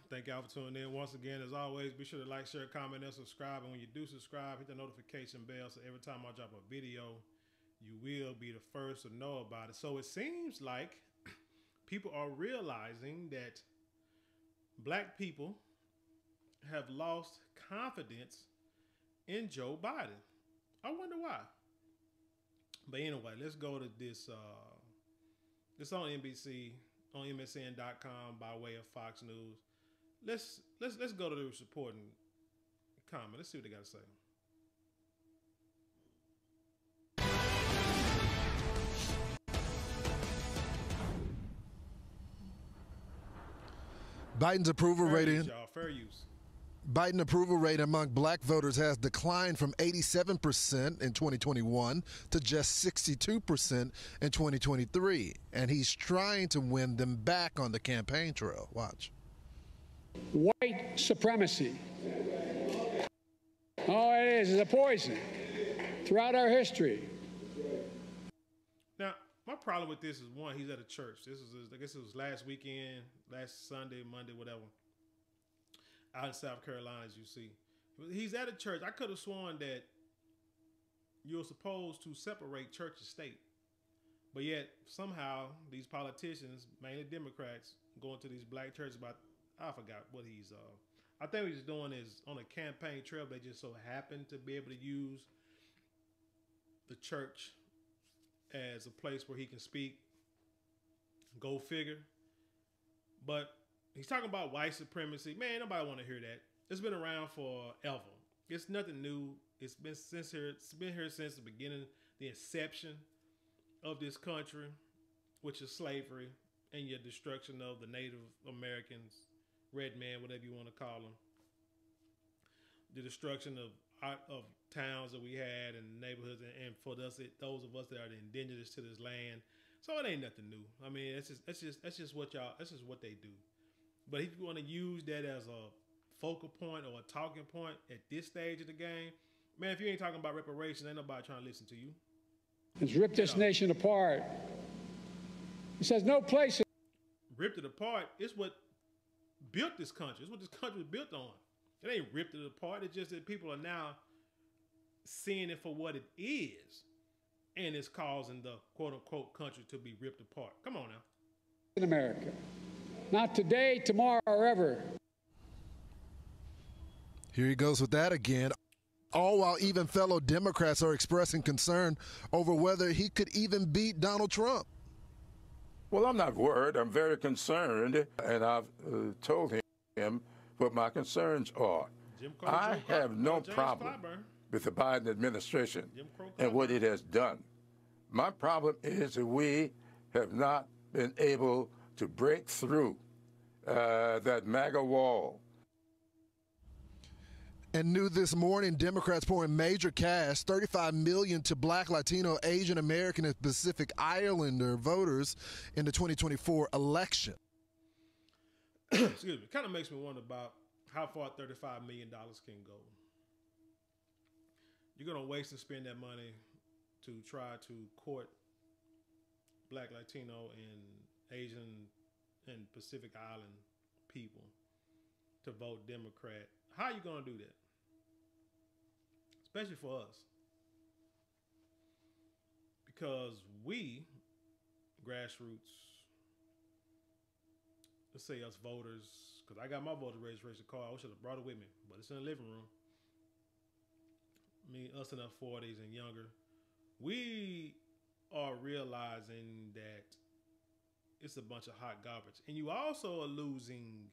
Thank y'all for tuning in. Once again, as always, be sure to like, share, comment, and subscribe. And when you do subscribe, hit the notification bell so every time I drop a video, you will be the first to know about it. So it seems like people are realizing that black people have lost confidence in Joe Biden. I wonder why. But anyway, let's go to this. This on NBC, on MSN.com by way of Fox News. Let's go to the supporting comment. Let's see what they got to say. Biden's approval rating. Fair use. Biden approval rate among black voters has declined from 87% in 2021 to just 62% in 2023. And he's trying to win them back on the campaign trail. Watch. White supremacy. All it is a poison throughout our history. Now, my problem with this is, one, he's at a church. This is, I guess it was last weekend, last Sunday, Monday, whatever. Out in South Carolina, as you see. He's at a church. I could have sworn that you're supposed to separate church and state. But yet, somehow, these politicians, mainly Democrats, going to these black churches about, I forgot what he's, I think what he's doing is on a campaign trail. They just so happen to be able to use the church as a place where he can speak. Go figure. But he's talking about white supremacy. Man, nobody want to hear that. It's been around forever. It's nothing new. It's been here since the beginning, the inception of this country, which is slavery and your destruction of the Native Americans, red man, whatever you want to call them. The destruction of towns that we had and neighborhoods, and for us, those of us that are the indigenous to this land. So it ain't nothing new. I mean, that's just what they do. But if you want to use that as a focal point or a talking point at this stage of the game, man, if you ain't talking about reparations, ain't nobody trying to listen to you. It's ripped this nation apart. He says no place. Ripped it apart. It's what built this country. It's what this country was built on. It ain't ripped it apart. It's just that people are now seeing it for what it is. And it's causing the quote unquote country to be ripped apart. Come on now. In America. Not today, tomorrow, or ever. Here he goes with that again. All while even fellow Democrats are expressing concern over whether he could even beat Donald Trump. Well, I'm not worried. I'm very concerned, and I've told him what my concerns are. I have no problem with the Biden administration and what it has done. My problem is that we have not been able to break through that MAGA wall. And new this morning, Democrats pouring major cash, $35 million to Black, Latino, Asian American, and Pacific Islander voters in the 2024 election. Excuse me. It kind of makes me wonder about how far $35 million can go. You're going to waste and spend that money to try to court Black, Latino, and Asian and Pacific Island people to vote Democrat. How are you going to do that? Especially for us. Because we, grassroots, let's say us voters, because I got my voter registration card. I should have brought it with me, but it's in the living room. Me, us in our 40s and younger, we are realizing that it's a bunch of hot garbage. And you also are losing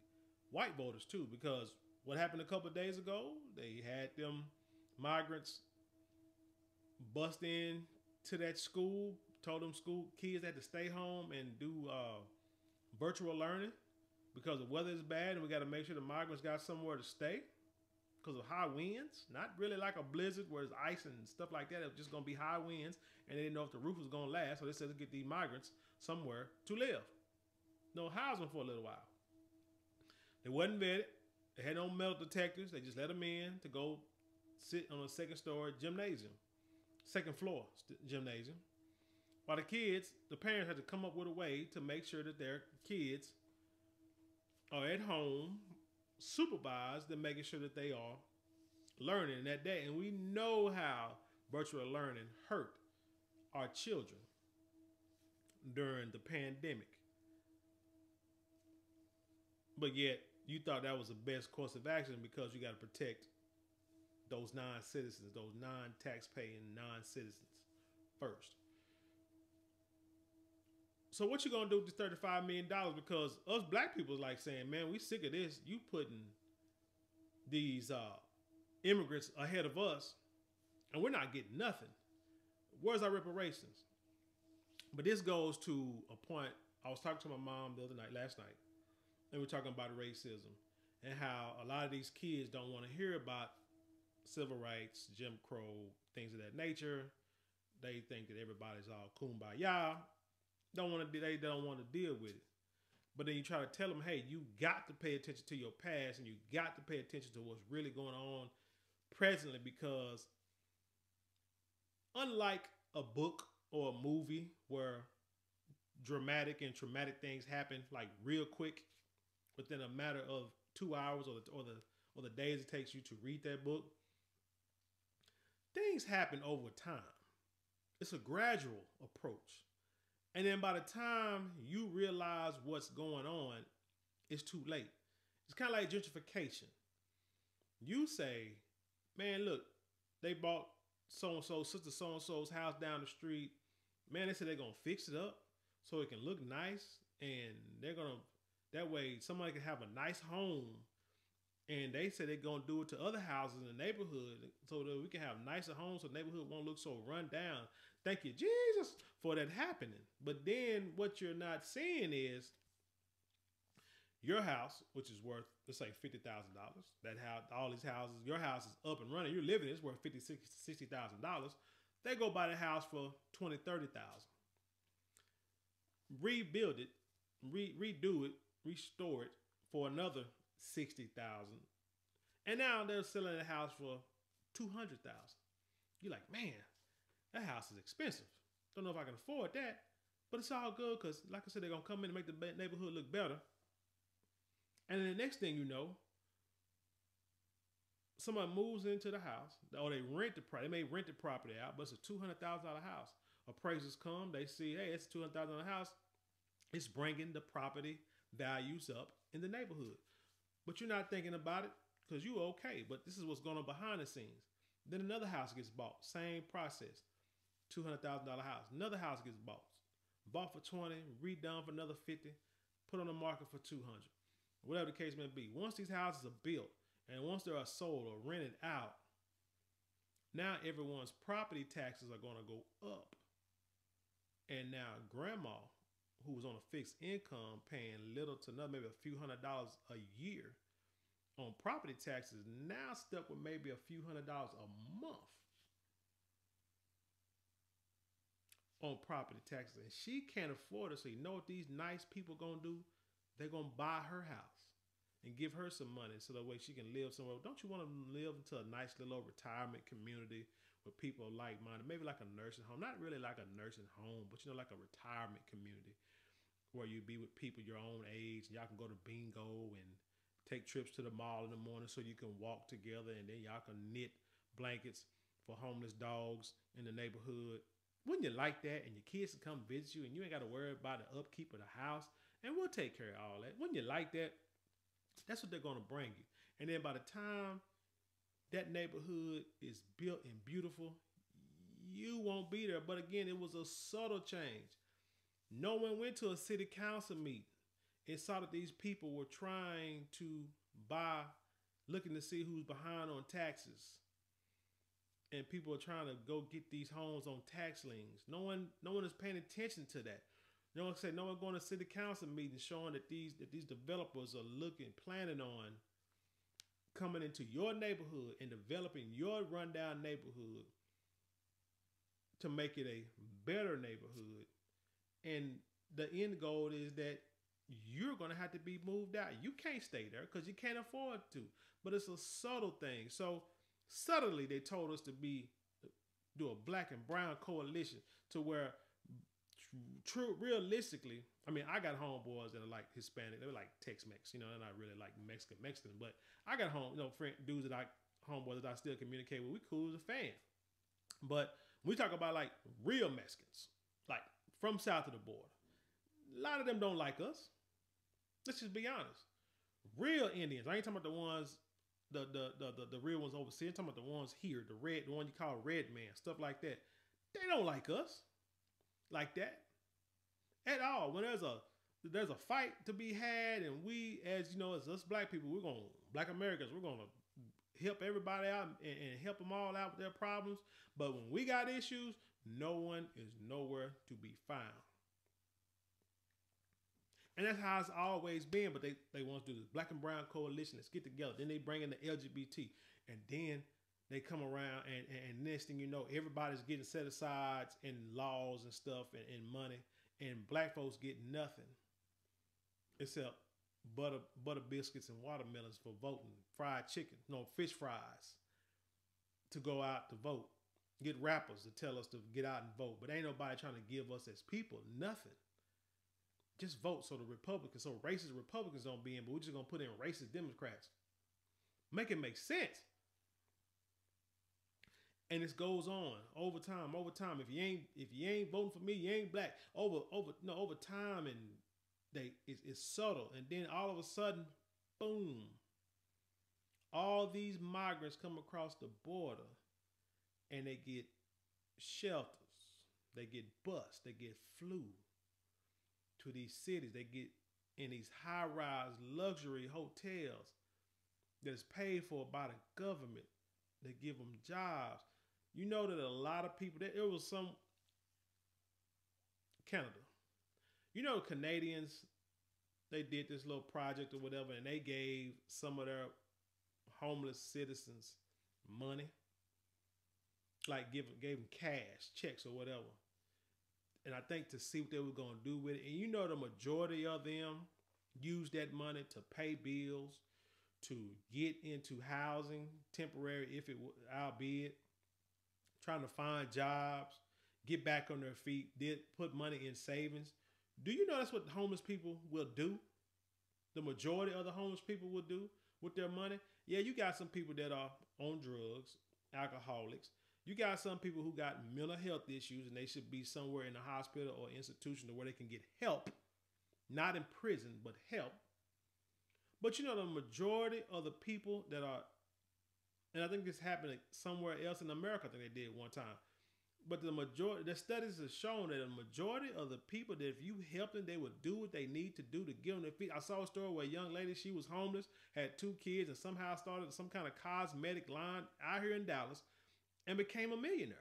white voters too, because what happened a couple of days ago, they had them migrants bust in to that school, told them school kids had to stay home and do virtual learning because the weather is bad and we got to make sure the migrants got somewhere to stay because of high winds. Not really like a blizzard where there's ice and stuff like that. It was just going to be high winds and they didn't know if the roof was going to last. So they said to get these migrants somewhere to live. No housing for a little while. They wasn't vetted. They had no metal detectors. They just let them in to go sit on a second story gymnasium, second floor gymnasium. While the parents had to come up with a way to make sure that their kids are at home supervised and making sure that they are learning that day. And we know how virtual learning hurt our children during the pandemic. But yet, you thought that was the best course of action because you got to protect those non-citizens, those non-tax-paying non-citizens first. So what you gonna do with this $35 million? Because us black people is like saying, man, we sick of this. You putting these immigrants ahead of us, and we're not getting nothing. Where's our reparations? But this goes to a point. I was talking to my mom last night, and we were talking about racism and how a lot of these kids don't want to hear about civil rights, Jim Crow, things of that nature. They think that everybody's all kumbaya. They don't want to deal with it. But then you try to tell them, hey, you got to pay attention to your past and you got to pay attention to what's really going on presently, because unlike a book or a movie where dramatic and traumatic things happen like real quick within a matter of 2 hours or the days it takes you to read that book, things happen over time. It's a gradual approach. And then by the time you realize what's going on, it's too late. It's kind of like gentrification. You say, man, look, they bought so-and-so, sister so-and-so's house down the street. Man, they said they're going to fix it up so it can look nice. And they're going to, that way somebody can have a nice home. And they said they're going to do it to other houses in the neighborhood so that we can have nicer homes so the neighborhood won't look so run down. Thank you, Jesus, for that happening. But then what you're not seeing is your house, which is worth, let's say, $50,000. That house, all these houses, your house is up and running. You're living, it's worth $50,000, $60,000. They go buy the house for $20,000, $30,000. Rebuild it, redo it, restore it for another $60,000, and now they're selling the house for $200,000. You're like, man, that house is expensive. Don't know if I can afford that, but it's all good because, like I said, they're gonna come in and make the neighborhood look better. And then the next thing you know, somebody moves into the house, or they may rent the property out, but it's a $200,000 house. Appraisers come, they see, hey, it's a $200,000 house. It's bringing the property values up in the neighborhood. But you're not thinking about it because you're okay. But this is what's going on behind the scenes. Then another house gets bought. Same process. $200,000 house. Another house gets bought. Bought for $20,000, redone for another $50,000, put on the market for $200,000. Whatever the case may be. Once these houses are built and once they are sold or rented out, now everyone's property taxes are going to go up. And now grandma, who was on a fixed income paying little to nothing, maybe a few $100s a year on property taxes, now stuck with maybe a few $100s a month on property taxes. And she can't afford it. So you know what these nice people gonna do? They're gonna buy her house and give her some money so that way she can live somewhere. Don't you want to live into a nice little retirement community where people are like-minded? Maybe like a nursing home. Not really like a nursing home, but like a retirement community where you be with people your own age, and y'all can go to bingo and take trips to the mall in the morning so you can walk together, and then y'all can knit blankets for homeless dogs in the neighborhood. Wouldn't you like that? And your kids can come visit you, and you ain't got to worry about the upkeep of the house, and we'll take care of all that. Wouldn't you like that? That's what they're going to bring you. And then by the time that neighborhood is built and beautiful, you won't be there. But again, it was a subtle change. No one went to a city council meeting and saw that these people were trying to buy, looking to see who's behind on taxes. And people are trying to go get these homes on tax liens. No one is paying attention to that. No one said, no one going to city council meetings showing that these developers are planning on coming into your neighborhood and developing your rundown neighborhood to make it a better neighborhood. And the end goal is that you're going to have to be moved out. You can't stay there because you can't afford to. But it's a subtle thing. So subtly, they told us to do a black and brown coalition to where realistically, I mean, I got homeboys that are like Hispanic. They're like Tex-Mex, you know, they're not really like Mexican. But I got dudes that homeboys that I still communicate with. We cool as a fan. But we talk about like real Mexicans, like from south of the border. A lot of them don't like us. Let's just be honest. Real Indians. I ain't talking about the ones, the real ones overseas. I'm talking about the ones here, the one you call red man, stuff like that. They don't like us like that at all. When there's a fight to be had, and we, as you know, as us black people, black Americans, we're gonna help everybody out and help them all out with their problems. But when we got issues, no one is nowhere to be found. And that's how it's always been. But they want to do this black and brown coalition. Let's get together. Then they bring in the LGBT. And then they come around and next thing you know, everybody's getting set asides and laws and stuff and money. And black folks get nothing except butter biscuits and watermelons for voting. Fried chicken. No, fish fries to go out to vote. Get rappers to tell us to get out and vote. But ain't nobody trying to give us as people nothing. Just vote so racist Republicans don't be in, but we're just going to put in racist Democrats. Make it make sense. And this goes on over time. If you ain't voting for me, you ain't black. Over time, and it's subtle. And then all of a sudden, boom. All these migrants come across the border and they get shelters. They get bused. They get flew to these cities. They get in these high-rise luxury hotels that's paid for by the government. They give them jobs. You know that a lot of people, it was some Canada. You know, Canadians, they did this little project or whatever, and they gave some of their homeless citizens money. Like gave them cash, checks or whatever. And I think to see what they were going to do with it. And you know the majority of them use that money to pay bills, to get into housing, temporary, albeit, trying to find jobs, get back on their feet, put money in savings. Do you know that's what homeless people will do? The majority of the homeless people will do with their money. Yeah, you got some people that are on drugs, alcoholics. You got some people who got mental health issues and they should be somewhere in a hospital or institution where they can get help. Not in prison, but help. But you know, the majority of the people that are, and I think this happened somewhere else in America, I think they did one time. But the studies have shown that the majority of the people that if you help them, they would do what they need to do to give them their feet. I saw a story where a young lady, she was homeless, had 2 kids, and somehow started some kind of cosmetic line out here in Dallas and became a millionaire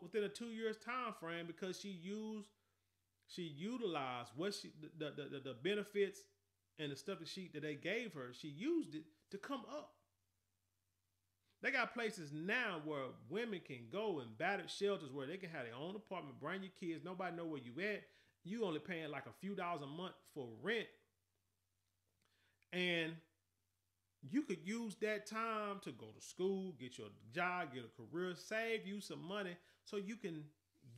within a 2 years time frame because she utilized what the benefits and the stuff that they gave her. She used it to come up. They got places now where women can go in battered shelters where they can have their own apartment, bring your kids. Nobody know where you at. You only paying like a few dollars a month for rent. And you could use that time to go to school, get your job, get a career, save you some money so you can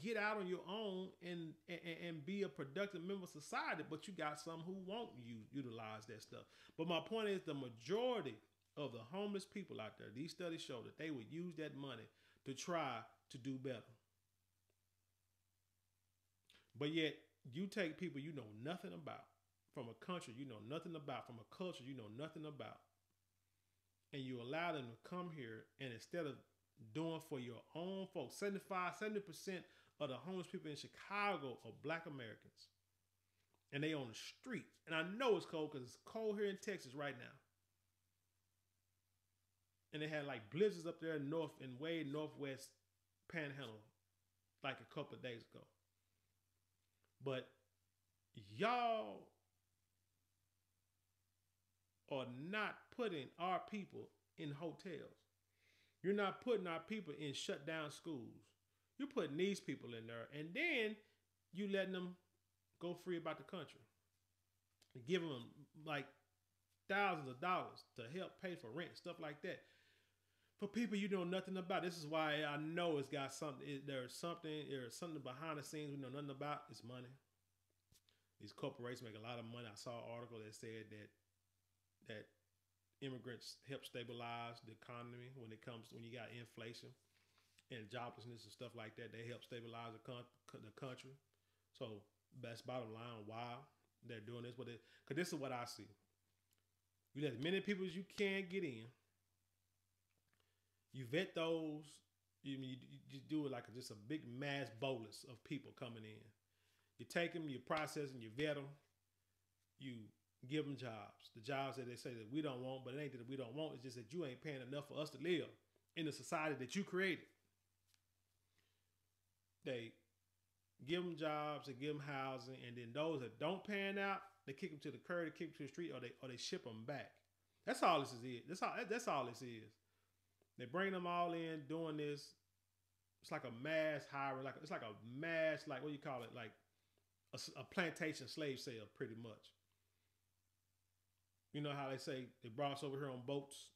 get out on your own and be a productive member of society. But you got some who won't utilize that stuff. But my point is the majority of the homeless people out there, these studies show that they would use that money to try to do better. But yet, you take people you know nothing about, from a country you know nothing about, from a culture you know nothing about, and you allow them to come here, and instead of doing for your own folks, 70% of the homeless people in Chicago are black Americans. And they on the street. And I know it's cold because it's cold here in Texas right now. And they had like blizzards up there north and way northwest Panhandle like a couple of days ago. But y'all are not putting our people in hotels. You're not putting our people in shut down schools. You're putting these people in there. And then you letting them go free about the country. And giving them like thousands of dollars to help pay for rent, stuff like that. For people you know nothing about. This is why I know it's got something. There's something behind the scenes we know nothing about. It's money. These corporations make a lot of money. I saw an article that said that immigrants help stabilize the economy when you got inflation and joblessness and stuff like that. They help stabilize the country. So that's bottom line why they're doing this. Because this is what I see. You let as many people as you can get in. You vet those. You do it like just a big mass bolus of people coming in. You take them, you process them, you vet them, you give them jobs. The jobs that they say that we don't want, but it ain't that we don't want. It's just that you ain't paying enough for us to live in the society that you created. They give them jobs, they give them housing, and then those that don't pan out, they kick them to the curb, they kick them to the street, or they ship them back. That's all this is. That's all this is. They bring them all in doing this. It's like a mass hiring, it's like a mass, like what do you call it, like a plantation slave sale, pretty much. You know how they say they brought us over here on boats,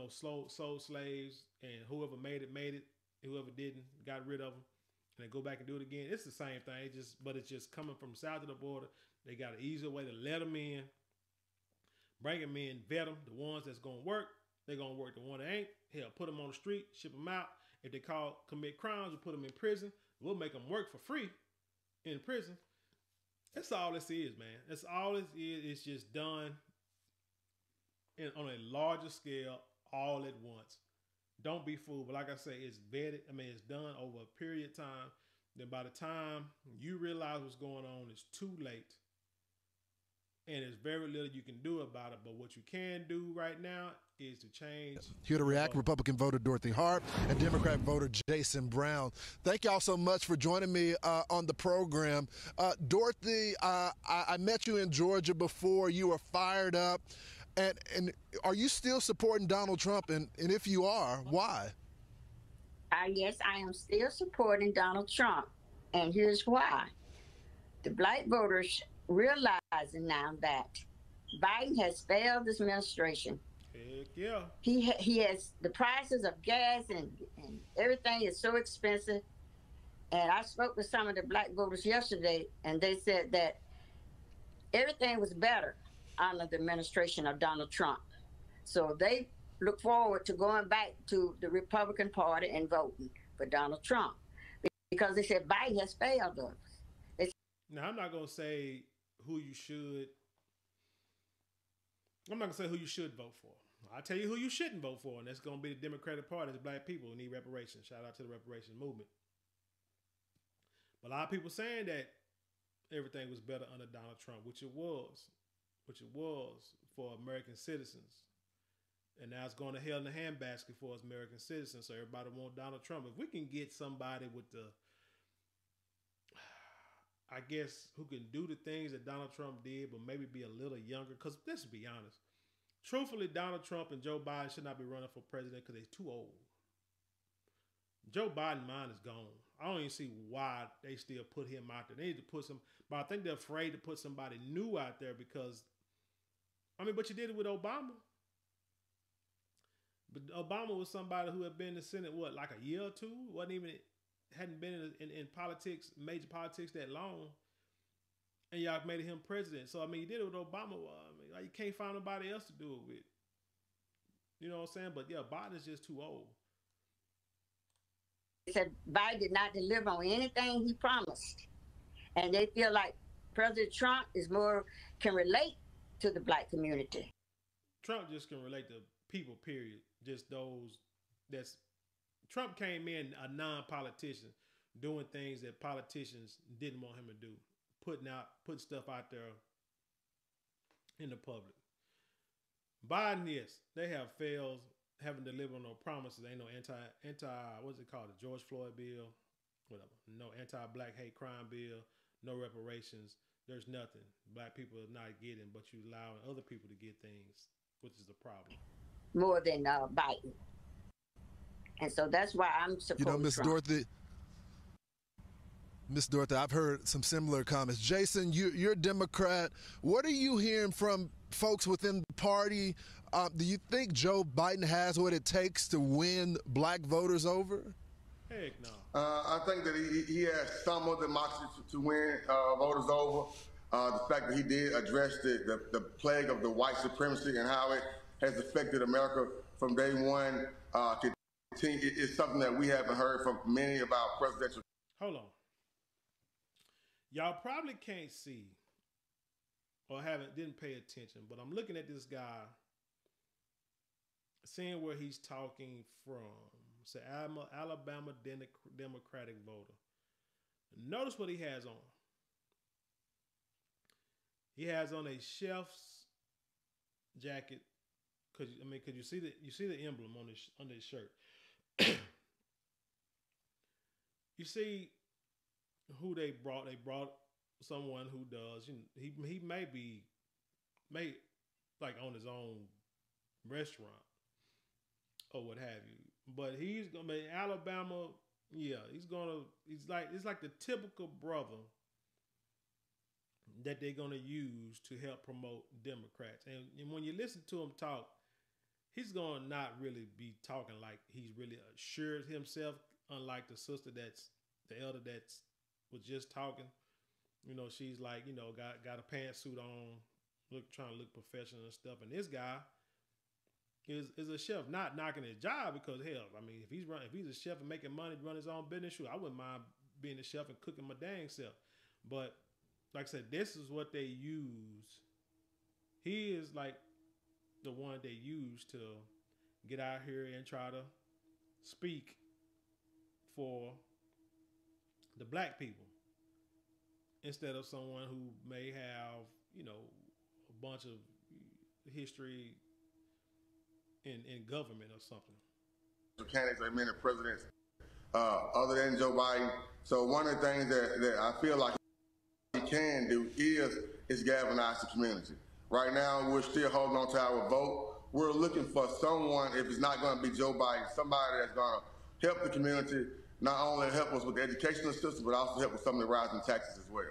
sold slaves, and whoever made it. Whoever didn't, got rid of them, and they go back and do it again. It's the same thing, but it's just coming from south of the border. They got an easier way to let them in, bring them in, vet them. The ones that's gonna work, they're gonna work. The one that ain't, hell, put them on the street, ship them out. If they commit crimes, we put them in prison. We'll make them work for free in prison. That's all this is, man. That's all this is. It's just done on a larger scale, all at once. Don't be fooled. But like I say, it's vetted. It's done over a period of time. Then by the time you realize what's going on, it's too late. And there's very little you can do about it. But what you can do right now is to change. Here to react, Republican voter Dorothy Harp and Democrat voter Jason Brown. Thank y'all so much for joining me on the program. Dorothy, I met you in Georgia before. You were fired up. And are you still supporting Donald Trump? And if you are, why? Yes, I am still supporting Donald Trump. And here's why. The black voters realizing now that Biden has failed this administration. Heck yeah. He has the prices of gas and everything is so expensive. And I spoke with some of the black voters yesterday, and they said that everything was better under the administration of Donald Trump. So they look forward to going back to the Republican Party and voting for Donald Trump because they said Biden has failed us. Now, I'm not going to say who you should. I'm not going to say who you should vote for. I'll tell you who you shouldn't vote for, and that's going to be the Democratic Party. It's black people who need reparations. Shout out to the reparations movement. But a lot of people saying that everything was better under Donald Trump, which it was for American citizens. And now it's going to hell in the handbasket for us American citizens. So everybody want Donald Trump. If we can get somebody with I guess, who can do the things that Donald Trump did, but maybe be a little younger. Because let's be honest. Truthfully, Donald Trump and Joe Biden should not be running for president because they're too old. Joe Biden's mind is gone. I don't even see why they still put him out there. They need to put but I think they're afraid to put somebody new out there because, but you did it with Obama. But Obama was somebody who had been in the Senate, like a year or two? Hadn't been in politics, major politics that long. And y'all made him president. So, you did it with Obama. You can't find nobody else to do it with. You know what I'm saying? But yeah, Biden is just too old. They said Biden did not deliver on anything he promised. And they feel like President Trump can relate to the black community. Trump just can relate to people, period. Just those Trump came in a non-politician doing things that politicians didn't want him to do. Putting stuff out there in the public. Biden, yes, they have failed, haven't delivered on no promises. Ain't no anti what's it called? The George Floyd bill, whatever. No anti-black hate crime bill, no reparations. There's nothing. Black people are not getting, but you allowing other people to get things, which is the problem. More than Biden. And so that's why I'm supporting Miss Dorothy. Miss Dorothy, I've heard some similar comments. Jason, you're a Democrat. What are you hearing from folks within the party? Do you think Joe Biden has what it takes to win black voters over? Heck no. I think that he has some of the democracy to win voters over. The fact that he did address the plague of the white supremacy and how it has affected America from day one is something that we haven't heard from many of our presidential. Hold on. Y'all probably can't see or didn't pay attention, but I'm looking at this guy, seeing where he's talking from. It's an Alabama Democratic voter. Notice what he has on. He has on a chef's jacket. Cause you see the emblem on his shirt. You see who they brought. They brought someone who does. He may like on his own restaurant or what have you. But he's gonna be Alabama. Yeah, it's like the typical brother that they're gonna use to help promote Democrats. And when you listen to him talk, he's gonna not really be talking like he's really assured himself. Unlike the sister the elder was just talking. She's like, got a pantsuit on, trying to look professional and stuff. And this guy is a chef, not knocking his job because hell, if he's a chef and making money to run his own business, sure, I wouldn't mind being a chef and cooking my dang self. But like I said, this is what they use. He is like the one they use to get out here and try to speak for the black people instead of someone who may have, a bunch of history in government or something. Candidates or many presidents other than Joe Biden. So one of the things that I feel like he can do is galvanize the community. Right now, we're still holding on to our vote. We're looking for someone, if it's not going to be Joe Biden, somebody that's going to help the community, not only help us with the educational system, but also help with some of the rising taxes as well.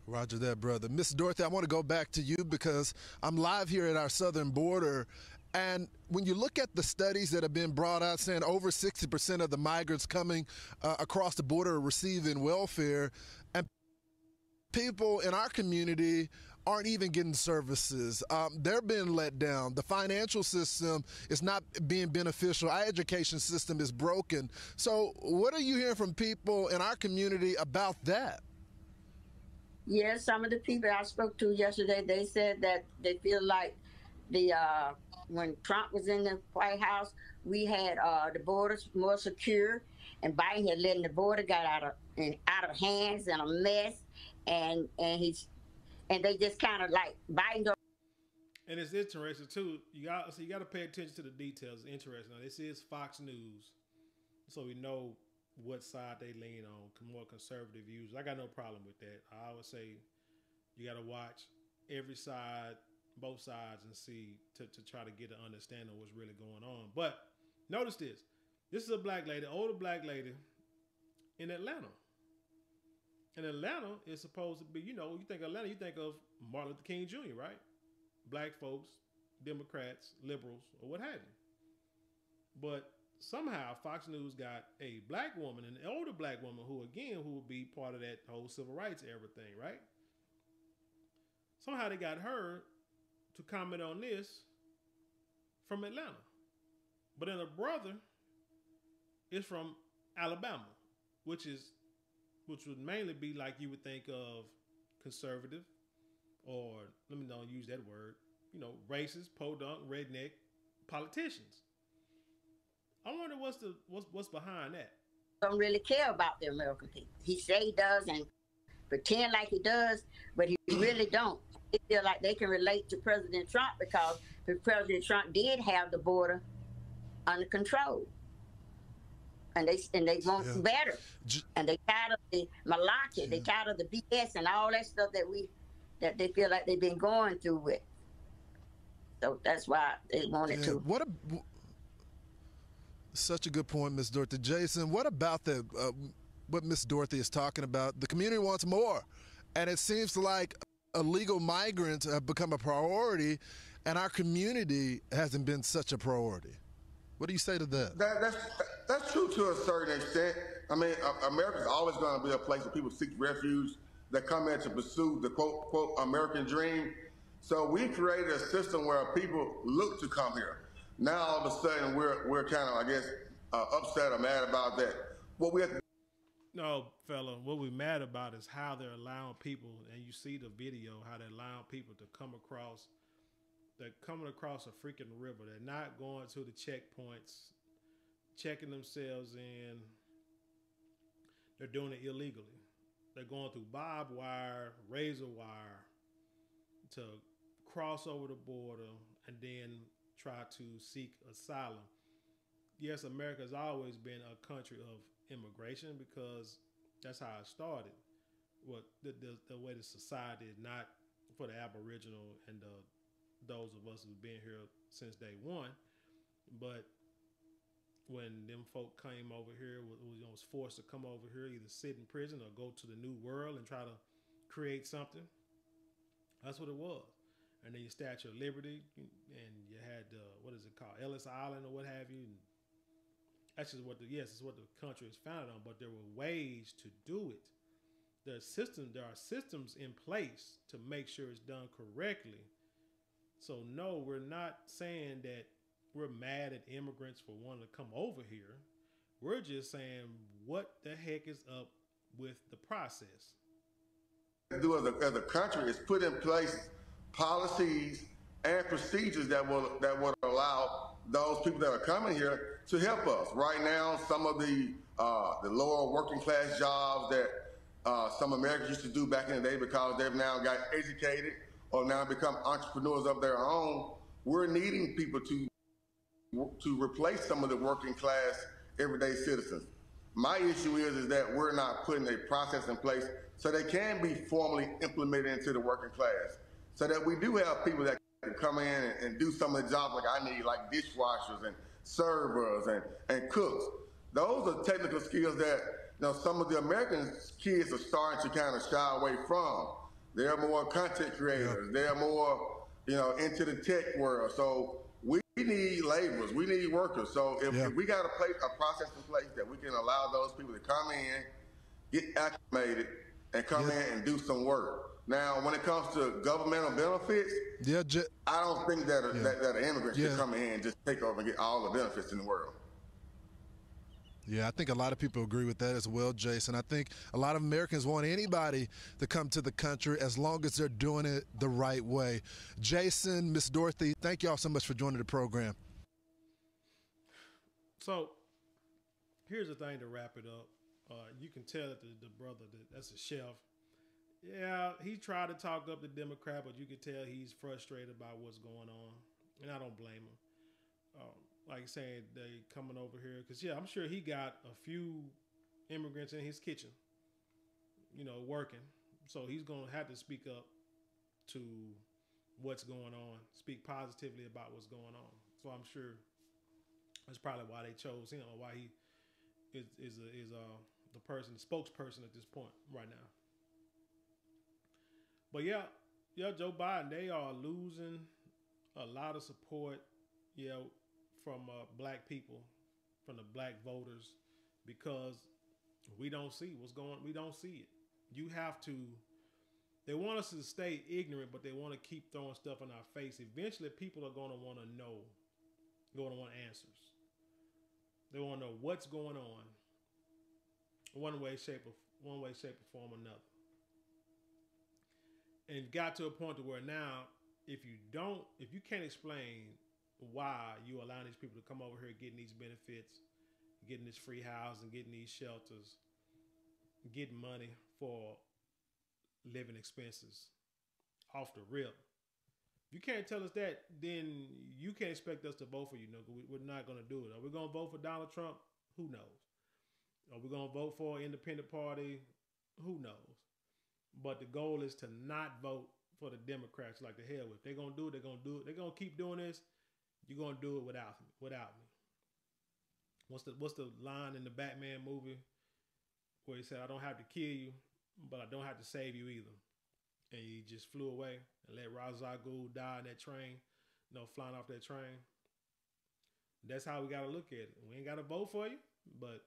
Roger that, brother. Miss Dorothy, I want to go back to you because I'm live here at our southern border. And when you look at the studies that have been brought out saying over 60% of the migrants coming across the border are receiving welfare, and people in our community aren't even getting services. They're being let down. The financial system is not being beneficial. Our education system is broken. So what are you hearing from people in our community about that? Yes, some of the people I spoke to yesterday, they said that they feel like when Trump was in the White House, we had the borders more secure, and Biden had letting the border got out of hands and a mess, and they just kind of like Biden. And it's interesting too. You got to pay attention to the details. It's interesting. Now, this is Fox News, so we know what side they lean on, more conservative views. I got no problem with that. I always say you got to watch every side, both sides, and see to try to get an understanding of what's really going on. But notice this. This is a black lady, older black lady in Atlanta. And Atlanta is supposed to be, you think Atlanta, you think of Martin Luther King Jr., right? Black folks, Democrats, liberals, or what have you. But somehow Fox News got a black woman, an older black woman who would be part of that whole civil rights era thing, right? Somehow they got her to comment on this from Atlanta. But then her brother is from Alabama, which would mainly be like you would think of conservative, or let me not use that word, racist, podunk, redneck politicians. I wonder what's behind that. Don't really care about the American people. He say he does and pretend like he does, but he really don't. They feel like they can relate to President Trump because President Trump did have the border under control, and they want better. And they tired of the malarkey. They tired of the BS and all that stuff that they feel like they've been going through with. So that's why they wanted to. Such a good point, Miss Dorothy. Jason, what about what Miss Dorothy is talking about? The community wants more, and it seems like illegal migrants have become a priority, and our community hasn't been such a priority. What do you say to that? That's true to a certain extent. I mean, America's always going to be a place where people seek refuge. That come in to pursue the quote American dream. So we created a system where people look to come here. Now all of a sudden we're kind of, I guess, upset or mad about that. What we have to No, fella, what we're mad about is how they're allowing people, and you see the video, how they're allowing people to come across. They're coming across a freaking river. They're not going to the checkpoints, checking themselves in. They're doing it illegally. They're going through barbed wire, razor wire to cross over the border and then try to seek asylum. Yes, America has always been a country of immigration because that's how it started. What the way the society is not for the Aboriginal and those of us who've been here since day one, but when them folk came over here, was forced to come over here, either sit in prison or go to the new world and try to create something. That's what it was. And then your Statue of Liberty, and you had what is it called, Ellis Island or what have you. And that's just it's what the country is founded on. But there were ways to do it. There are systems in place to make sure it's done correctly. So no, we're not saying that we're mad at immigrants for wanting to come over here. We're just saying, what the heck is up with the process? Do as a country is put in place policies and procedures that will allow those people that are coming here to help us. Right now, some of the lower working class jobs that some Americans used to do back in the day because they've now got educated or now become entrepreneurs of their own, we're needing people to replace some of the working class everyday citizens. My issue is that we're not putting a process in place so they can be formally implemented into the working class, so that we do have people that can come in and do some of the jobs like I need, like dishwashers and servers and cooks. Those are technical skills that some of the American kids are starting to kind of shy away from. They're more content creators. Yeah. They're more into the tech world. So we need laborers. We need workers. So if we got a process in place that we can allow those people to come in, get acclimated, and come in and do some work. Now, when it comes to governmental benefits, I don't think that an immigrant should come in and just take over and get all the benefits in the world. Yeah, I think a lot of people agree with that as well, Jason. I think a lot of Americans want anybody to come to the country as long as they're doing it the right way. Jason, Miss Dorothy, thank y'all so much for joining the program. So here's the thing to wrap it up. You can tell that the brother, that's a chef. Yeah, he tried to talk up the Democrat, but you can tell he's frustrated about what's going on. And I don't blame him. Like saying they coming over here, because I'm sure he got a few immigrants in his kitchen, working. So he's going to have to speak up to what's going on, speak positively about what's going on. So I'm sure that's probably why they chose him, or why he is the spokesperson at this point right now. But Joe Biden, they are losing a lot of support, from black people, from the black voters, because we don't see what's going on. We don't see it. They want us to stay ignorant, but they want to keep throwing stuff in our face. Eventually, people are going to want to know, going to want answers. They want to know what's going on, one way, shape, or form, or another. And got to a point to where now, if you can't explain why you allowing these people to come over here getting these benefits, getting this free housing, getting these shelters, getting money for living expenses off the rip. If you can't tell us that, then you can't expect us to vote for you. We're not going to do it. Are we going to vote for Donald Trump? Who knows? Are we going to vote for an independent party? Who knows? But the goal is to not vote for the Democrats like the hell with. They're going to do it. They're going to do it. They're going to keep doing this. You're going to do it without me. What's the line in the Batman movie where he said, I don't have to kill you, but I don't have to save you either. And he just flew away and let Ra's al Ghul die in that train, flying off that train. That's how we gotta look at it. We ain't gotta vote for you, but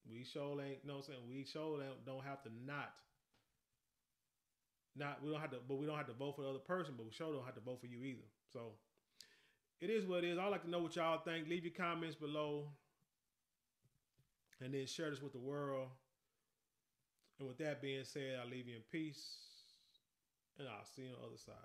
we sure ain't. No, I'm saying we sure don't have to we don't have to, but we don't have to vote for the other person, but we sure don't have to vote for you either. So it is what it is. I'd like to know what y'all think. Leave your comments below, and then share this with the world. And with that being said, I'll leave you in peace, and I'll see you on the other side.